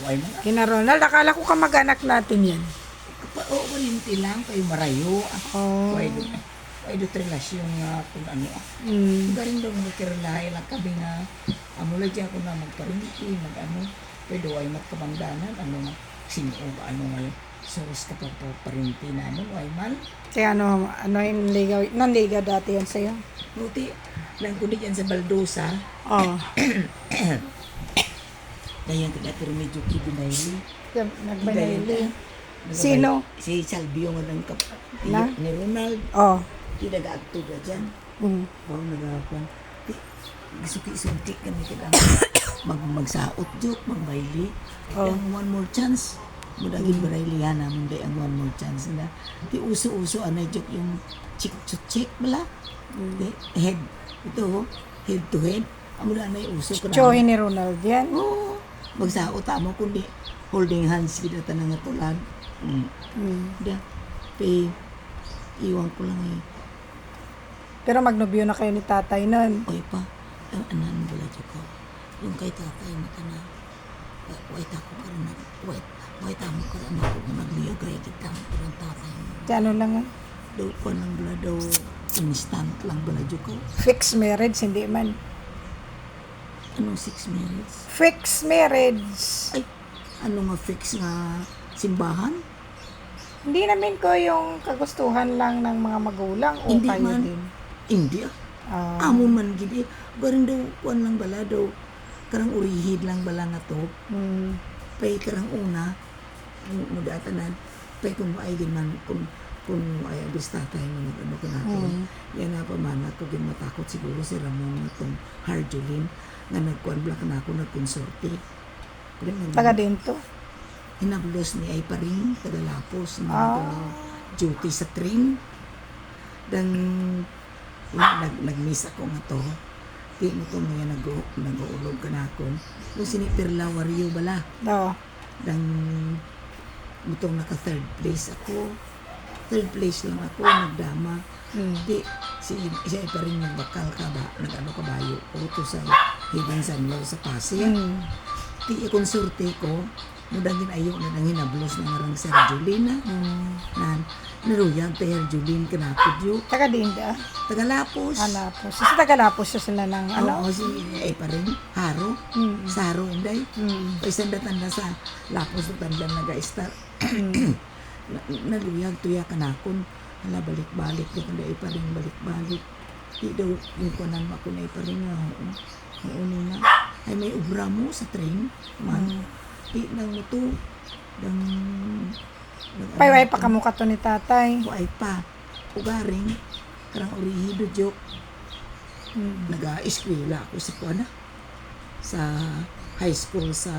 Why man? Kina Ronald, akala ko kamag-anak natin yan. Oo, malinti lang kayo marayo. Oh. Why do relasyon nga kung ano. Galing daw magkiralahay lang kami nga amula dyan ako na magkarinti, mag-ano. Pwede ay magkabandanan, ano nga, sino ba, ano nga, source ka pa parinti na ano, why man. Kaya ano yung ligaw, nanligaw dati yan sa'yo? Buti, lang ko dyan sa Baldosa, Oh. dayan ko dati medyo kibinayli. Nagbanayli. Sino? Si Salvio nga ng Na? ni Ronald. Oh. Di nag-acto ka dyan. Oo, nag-aakwan. Gisuki-suntik kami ka magsaot joke, magbayli. Ang one more chance. Mudagin baraylihan namin day ang one more chance na. Di uso-uso anay joke yung chick bala. Head. Ito, head to head. Amo na anay uso ka Choy ni Ronald yan. Oo. Magsaot mo kundi holding hands kita tanang nga tulad. Da. Iwan ko lang eh. Pero magnobyo na kayo ni tatay nun. Oy pa, ang anan bala ko. Yung kay tatay mo ka na. Wait ako ka rin. Wait ako ka rin ako. Nagliyagay kita ng tatay mo. Di ano lang ah. Daw pa lang bala daw. Instant lang bala ko. Fixed marriage, hindi man. Anong 6 minutes? Fixed marriage. Ay, ano nga fix nga simbahan? Hindi namin ko yung kagustuhan lang ng mga magulang o Hindi kayo man. din. Hindi Amon man gidi. Garing daw, kuan lang bala daw. Karang urihid lang bala nga to. Pay karang una. Magatanan. Pay kung maay man. Kung ay abis tatay mo ano ko natin. Yan na pa man. Ako din matakot siguro si Ramon na itong Harjulin. Nga nagkuan bala ka na ako nagkonsorte. Taga din to. Hinablos ni ay pa rin. Tagalapos. Duty sa train. Dan nag-miss ako nga to. Di mo to ngayon nag-uulog ka na ako. Kung sinipirla wariyo bala. No. Dan mutong naka third place ako. Third place lang ako, nagdama. Di, siya pa rin nagbakal ka ba, nag-ano kabayo. Uto sa Hidden Sunlaw sa Pasig. Di, konsorte ko, mudagin ayo na nang hinablos na ngarang Sir Julina. Naruyag tayo Julin kanapod yun. Taga din da. Tagalapos. Lapos. Sa Tagalapos siya sila ng ano. Oo, si ay pa rin. Haro. Sa Haro, hindi. Paisang datanda sa Lapos na tanda nag-start. Naluyag tuya kanakon. Hala, balik-balik. Di kundi ay pa rin balik-balik. Di daw yung kunan ako na ay pa rin. Mauni na. Ay may ubra mo sa train. Man. Di nang muto. Payway pa kamukha to ni tatay. Ay pa. Ugaring. Karang orihido joke. Nag-eskwela ako sa kuana. Sa high school sa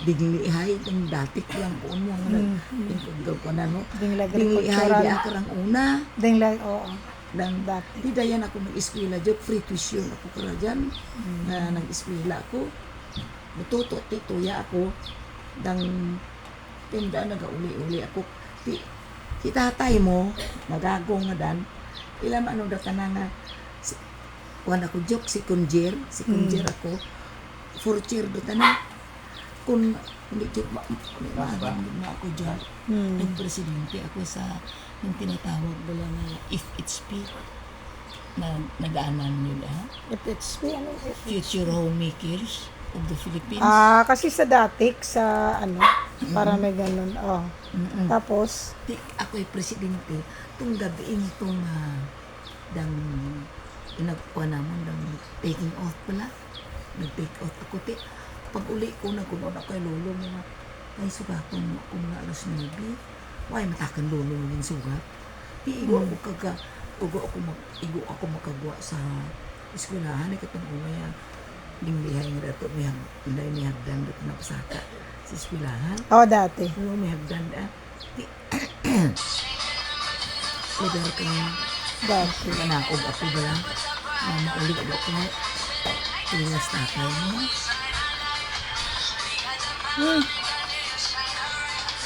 Dingli High. Yung dati ko lang po mo. Yung kuana no. Dingli High di ako karang una. Dinglag, oo. Dan Dati. di dayan ako nag-eskwela joke. Free tuition ako kara dyan. Na nag-eskwela ako. Mututo, tituya ako. Dan tinda nagauli-uli ako. Si tatay mo, nagago nga dan. Ilan ano data na nga. Kuhan ako joke, si Kunjer ako. Fourth year data na. Kung hindi joke, maagam na ako dyan. Nag-presidente ako sa yung tinatawag nila na FHP na nag-aanan nila. FHP, ano? Future Homemakers of the Philippines. Kasi sa datik, sa ano, para may ganun. Oh. Tapos, Ako'y presidente, itong gabiin itong dang inagpuan naman, dang taking oath pala. Nag-take oath ako. Pag uli ko, nagkunon ako kay lolo mo nga, ay sugaton mo ako mga alas 9. Why matakan lolo mo yung sugat? Iigo ako makagwa sa eskwelahan. Ikatong umaya, limlihay nga dato, may hagdan dato na pasaka sa eskwelahan. dati. Oo, may hagdan da. Lugar kang Dati. naog ako ba lang. Maulig ako nga. Tilas tatay mo.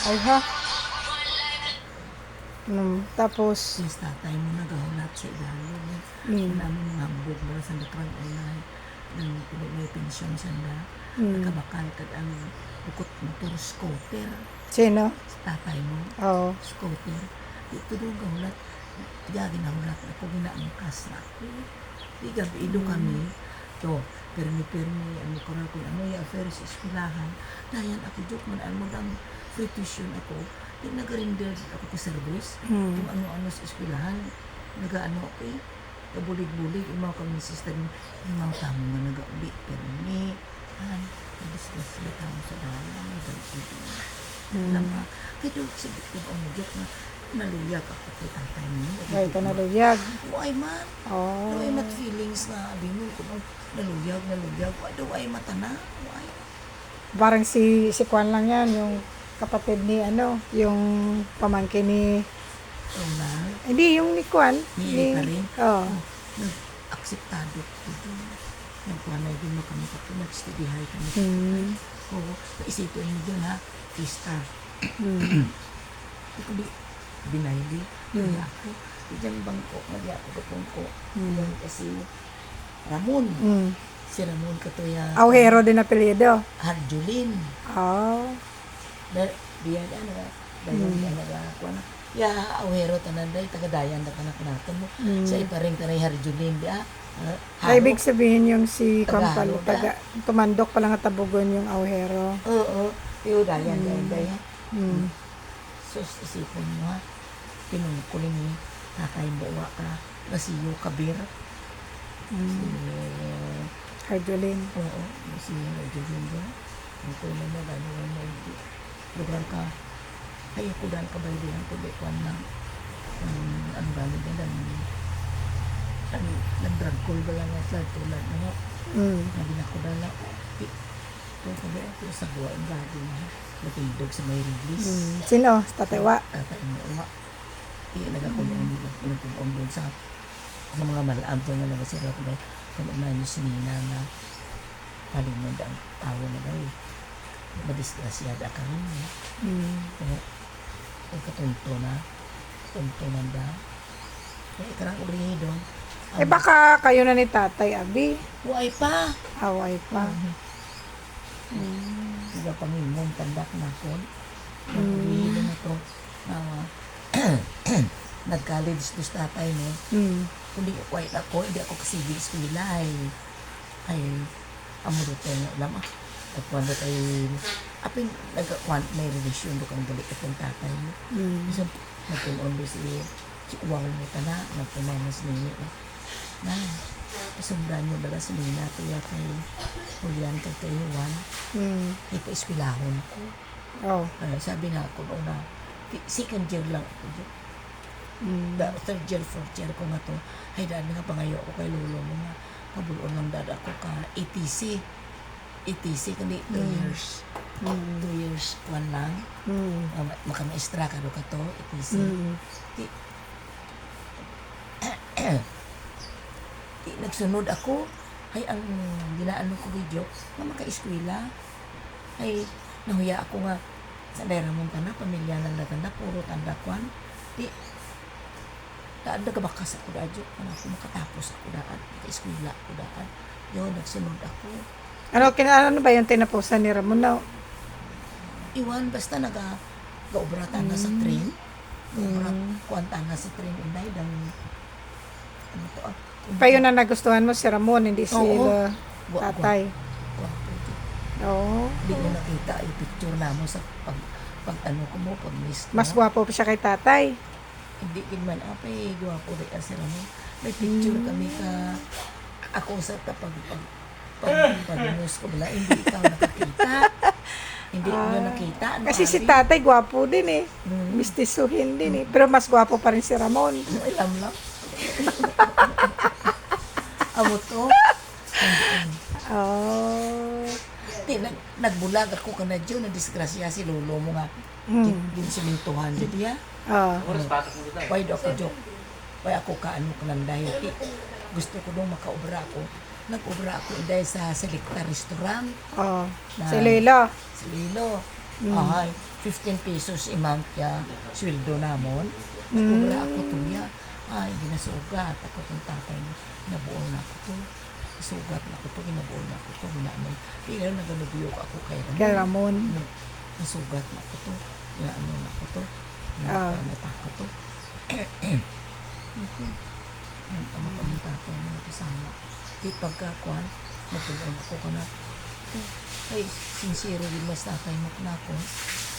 Ay ha. Tapos, Tilas tatay mo nagahulat sa ilalo. Namin hambog mo sa nakrang ulay. Nang may pensyon siya na. Nakabakal kad ang Bukot motor scooter. Sino? Sa tatay mo. Oo. Scooter. Dito doon gahulat. Tiga ginahulat ako. Ginaangkas na ako. Di gabi ido kami. To, permi-permi. Ano ko rin kung ano yung affair sa eskwelahan. Dayan ako joke man. Ano ang free tuition ako. Di nag-render ako ka service. Kung ano-ano sa eskwelahan. Nag-ano ako eh. Kabulig-bulig. Imaw kami sister. Imaw tamo nga nag-uli. Permi. Nag-discuss sila tamo sa dala. Nag-uli. Lama. Kaya doon sabi ko ang joke na naluyag ako kay tatay mo. Ay, ka naluyag. Why man? Oh. Why mat feelings na abingon ko nung naluyag. Why do I matana? Why? Parang si Kwan lang yan, yung kapatid ni yung pamangkin ni, Ronald. hindi, yung ni Kwan. Ni Erika rin? Oo. Nag-akseptado ko doon. Nagpanay din mo kami kapag nag-studyhay kami. Oo. Naisipin mo dyan ha. Pista. Ito di. Binayli. Kaya ako. Diyan bangko. Mali ako kapong ko. Diyan kasi Ramon. Si Ramon katuya. Awhero din apelyido. Harjulin. Oh. Diyan ano. Dayan na ako na. Ya, awhero tanan day. Taga-dayan na kanak natin mo. Sa iparing tanay Harjulin. Diya. Ay, ibig sabihin yung si Kwan Tagalog, pala, tumandok pala nga tabugon yung awhero. Oo. Yung dayan. So, isipin mo ha. Pinungkulin ni tatay mo ka. Nasiyo kabir. Hardulin. Oo. Nasiyo Harjulin ba? Ito na mo. Gano'n mo. Lugar ka. Ay, ako dahil kabaydihan ko. Dekwan lang. Ang gano'n din. Nag-drug call ba lang sa tulad na Nabi na ko dala. Ito sabi ako sa buwa ang gado na. Natindog sa may release. Sino? Tatewa. Tatay mo uwa. Iya nagakulong dito. Pinagkulong doon sa mga malaam to nga lang sila ko dahil kung umayon yung sinina na palimod ang tao na dahil madisgrasyada ka rin. Kung katunto na. Tunto na ba? Kaya ikarang ulihi doon. Eh baka kayo na ni Tatay Abi. Huwag pa! Away pa. Diba Panginoon, tandak na ko. Nag-uwihin na to. Nag-college to sa tatay mo. Kundi white ako, hindi ako kasi di eskwela ay amo dito nga alam at kwando tayo aping may relasyon do kang galit akong tatay mo. So, nagtunon do si uwang mo tana, nagtumamas ninyo na isumdan nyo dala si Nina tuya kay Julian kay Taiwan. Ito eskwelahon ko. Sabi nga ako noon na second year lang ako dyan. Third year, fourth year ko nga to. Ay daan nga pangayo ako kay lolo mo nga. Kabuloon lang dada ako ka ETC. ETC kundi 2 years. 2 years kwan lang. Makamaestra ka do ka to, ETC. Nagsunod ako. Ay ang ginaano ko video nga maka-eskwela. Ay nahuya ako nga sa daerah mong tanda, pamilya ng tanda, puro tanda kwan. Di, daan nagabakas ako daan. Ano ako makatapos ako daan. Maka-eskwela ako daan. Yun, nagsunod ako. Ano ba yung tinapusan ni Ramon na? Iwan, basta nag-gaubratan na sa train. Kuwanta na sa train. Inday, dang, ano to, Pa yun na nagustuhan mo si Ramon, hindi si Tatay. Guwapo. Oo. Hindi ko nakita yung picture namo sa pag ano ko mo, pag miss ko. Mas gwapo pa siya kay Tatay. Hindi man apay guwapo rin as Ramon. May picture kami ka ako sa pag news ko bala, hindi ikaw nakakita. Hindi ko nakita. Ano, Kasi si Tatay gwapo din eh. Mistisuhin din eh. Pero mas gwapo pa rin si Ramon. Alam lang. Amo to. Di, nagbulag ako ka na dyan, na-disgrasya si lolo mo nga. Ginsimintuhan dito ya. Why do ako joke? Why ako kaano ka lang dahil gusto ko dong makaobra ako. Nag-obra ako dahil sa Selecta Restaurant. Si Lilo. Si Lilo. Ay, 15 pesos imount ya sweldo namon. Nag-obra ako to ya. Ay, ginasugat ako itong tatay mo. Nabuo na ako to. sugat na ako to, ginabuo na ako to, ginaanon. Tingnan na ganubiyok ako kay Kay Ramon. Ramon. Nasugat na ako to, ginaanon ako to, Ah. nata ko to. Ang makamita ko mga kasama. Di pagkakuan, magpulan ako ka na. Ay, sincere din mas tatay mo na ako.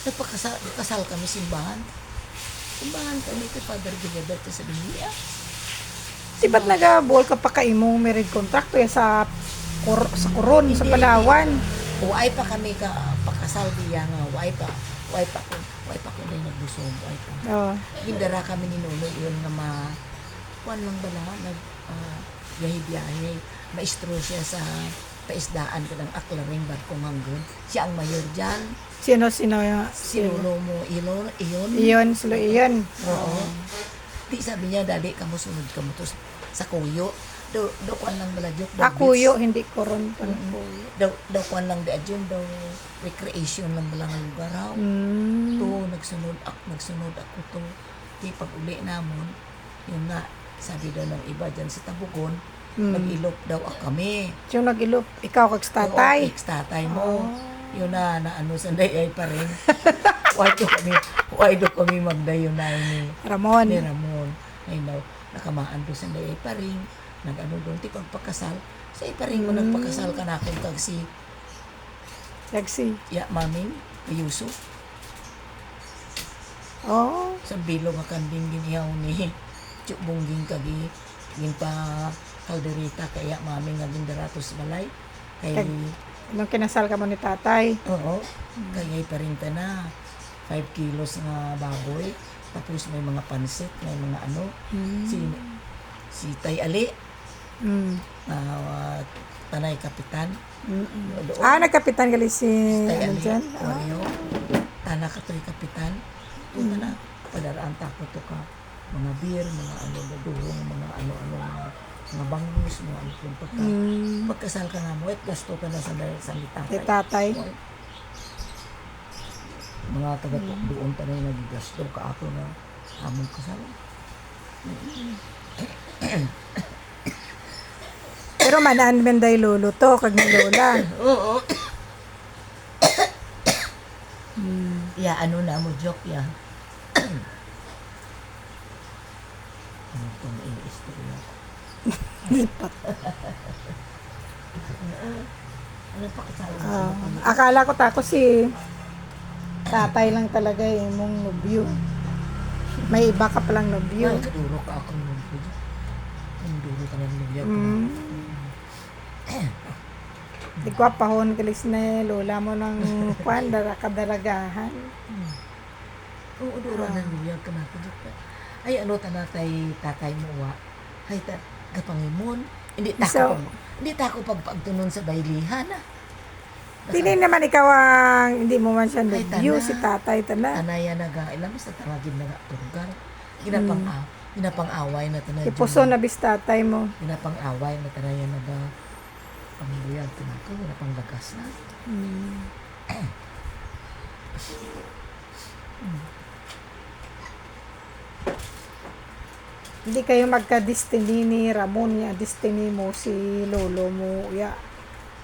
Nagpakasal kami simbahan. Simbahan kami kay Father Gilberto sa Binlia. Di ba't nag-buwal ka pa kay imong marriage contract ya sa Coron, sa Hindi, Palawan? Uway pa kami ka pakasal diya nga. Uway pa ko din nagbusog. Uway pa. Oh. Gindara kami ni Nuno yun nga kuan lang bala yahi-biyahe. Maestro siya sa paisdaan ko ng Aklaring Barkong Hanggon. Siya ang mayor dyan. Sino? Sinulo mo iyon. Iyon, silo iyon. Oo. Di sabi niya, dali ka mo sunod ka mo to sa kuyo. Daw kuan lang bala jok. Kuyo, hindi Coron pa. Daw kuan lang di adyon. Daw recreation lang bala nga lugar raw. Mm. To, nagsunod ako to. Di pag uli namon, yun nga, sabi daw ng iba dyan sa Tabugon, nag-ilop daw kami. Yung nag-ilop, ikaw kag tatay. Oo, ex-tatay mo. Yun na ano, sanday ay pa rin. Why do kami magdayo na ni Ramon. Ramon. Ay daw, nakamaan do sanday ay pa rin. Nag-ano doon, ti pagpakasal. Sa ay pa rin mo nagpakasal ka na akong kag si Lagsi. Maming, Yusuf. Oh. Sa bilog nga kanding ginihaw ni Chukbungging kagi gin pa kalderita kaya mami nga gindaratos balay kay Nung kinasal ka mo ni tatay. oo kaya pa rin ta na 5 kilos nga baboy tapos may mga pansit may mga ano si Tay Ali Mm. tanay kapitan doon, Nagkapitan gali si Tay ano Ali dyan? Wario tana katoy kapitan doon na padaraan tako to ka mga beer, mga ano, durong, mga ano-ano, mga bangus, mga ano yung pagkasal ka nga mo, at gasto ka na sa Si tatay. tatay. Mga taga doon pa na yung nagigasto ka ako na among kasal. Pero manaan menday lolo to, kag ni lola. Oo. Ya, ano na mo, joke ya. Ano itong i-istorya ko? Lipat. Ano pa kasal sa Akala ko tako si tatay lang talaga mong nobyo. May iba ka palang nobyo. Ay, kaduro ka ako ng video. Ang duro ka ng video. Di ko apahon kalis na lola mo ng kwan, kadaragahan. Oo, duro ng video ka na. Ay, ano tanatay tatay mo wa? Ay, kapangimon. Hindi tako pagtunon sa baylihan. Dili naman ikaw ang, hindi mo man siya Ay, nobyo, tana. si tatay tana. Tanaya naga, ilang sa tawagin naga turgar. Ginapang-away na tanay. Ipuso na bis tatay mo. Ginapang-away na tanaya naga. Pamilya, tinako, ginapang-lagas na. Hindi kayo magka-destiny ni Ramon niya, destiny mo si lolo mo. Ya.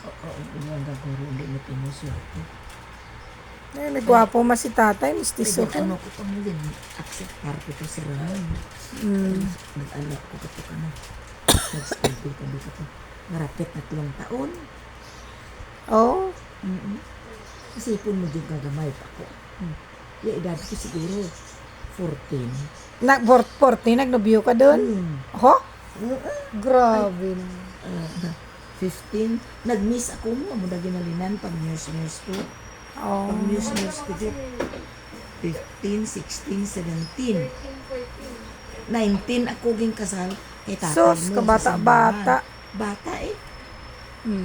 Oo, yung gaguro, hindi mo pinuswerte. May gwapo mas si tatay, mistiso Pwede ko. ano ko pang din, acceptar ko to si Ramon. Nag-anak ko ka to ka na. Nag-schedule ka dito to. Marapit na 3 taon. Oh, Kasi ipon mo din gagamay pa ko. Yung edad ko siguro 14. 40, nagnobyo ka doon? Ho? Grabe na. 15. Nag-miss ako mo. Amo na ginalinan pag news ko. Oh. Pag news ko dito. 15, 16, 17. 19 ako ging kasal. Kay tatay Sus, mo. kabata-bata. sa simbahan. Bata eh.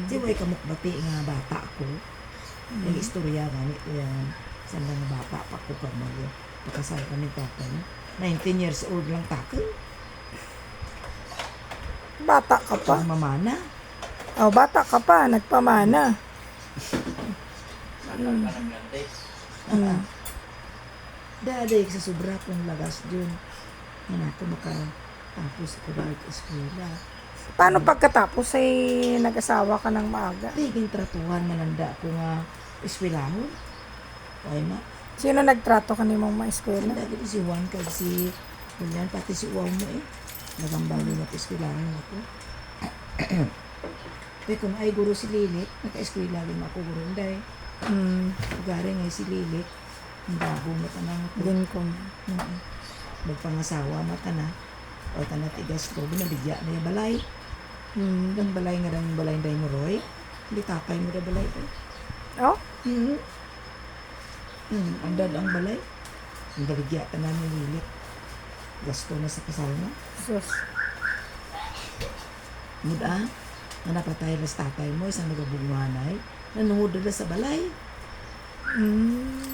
Di ba kamukbati nga bata ako. Yung istorya gani ko yan. Saan lang na bata pa ko pag pagkasal kami tatay. 19 years old lang tako. Bata ka pa. Pag mamana. Oh, bata ka pa, nagpamana. Daday sa sobra kong lagas dyan. Yan ako makatapos ko dahil sa eskwela. Paano pagkatapos ay nag-asawa ka ng maaga? Tiging tratuhan mananda ko nga eskwelahon. Ay na. Sino nagtrato ka nimong mga eskwela? Lagi si Juan kag si Julian, pati si Uwaw mo eh. Nagambalo na eskwelahon ako. Pero kung ay guro si Lilit, naka-eskwela rin ako guro. Hindi. Ugari nga si Lilit. Ang bago mata na ako. Din ko. Magpangasawa mata na. O tanat tigas ko, binabigya na yung balay. Ang balay nga lang yung balay na mo Roy. Hindi tatay mo na balay ko. Oh? Ang dad ang balay. Ang baligya ka na ni Lilit. Gasto na sa kasal na. Sus. Muda, nga napatay na sa tatay mo, isang nagabunganay, nanungod na sa balay.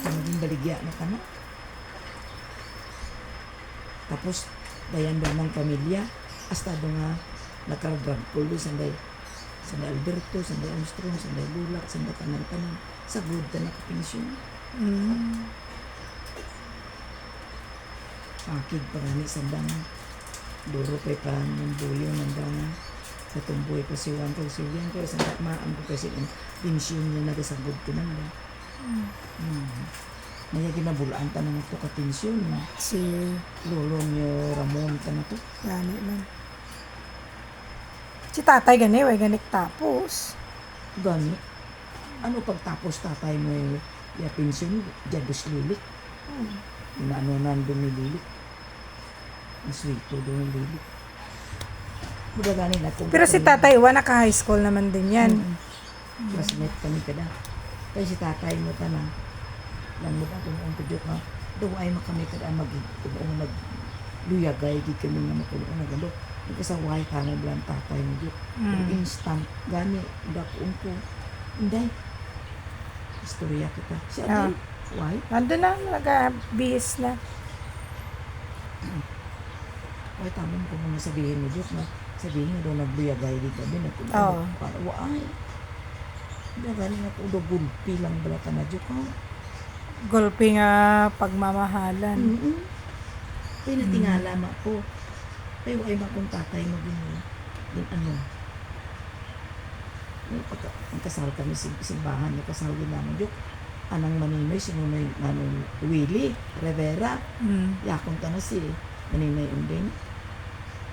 Naging baligya na ka na. Tapos, dayan ba ng pamilya, hasta doon nga nakadrag ko doon, sanday Alberto, sanday Armstrong, sanday Bulak, sanday Tanan-Tanan, sa good ka na kapensyon. Pakig pa gani sandang duro pa pa ng buyo nandang natumboy pa si Juan kag si Julian kaya sa maan ko kasi ang pensyon niya nagasagod ko nanda. Naya ginabulaan ta na ito ka pensyon. Si Lolo niyo Ramon ta na to. Gani man. Si tatay gani, way ganik tapos. Gani. Ano pagtapos tatay mo ya pensyon, Jados Lilik. Ano nandun ni Lilik. Ang sweeto doon ni Lilik. Buda gani na kung Pero si tatay, naka-high school naman din yan. classmate kami kada. Kaya si tatay mo ta na lang mo ta kung ang tudyo ka. Daw ay makami kada kung nagluyagay di kami nga makulong na galo. Nagkasaway ka na bilang tatay mo dito. Instant. Gani. Dakuon ko. Hindi. Istorya kita. Si atay. Why? Nandun na, nag-bihis na. Ay, tamang ko mga sabihin mo dito na sabihin mo daw nagluyagay di kami. Oo. Para waay. Hindi gani nga po gulpi lang bala ka na dito ka. Gulpi nga pagmamahalan. Kaya natingala ma ko. Kaya ay makong tatay mo din ano. Ang kasal kami simbahan, yung kasal din namin dito. Anang Maninoy, sinunay Willie Rivera. Yakong ka na si Maninoy Unding.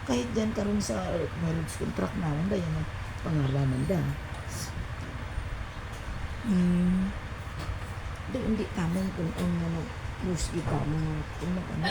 Kahit dyan karon sa marriage contract namin, da yan ang pangalaman da. Hindi tamang kung ano, musgi tamang kung ano.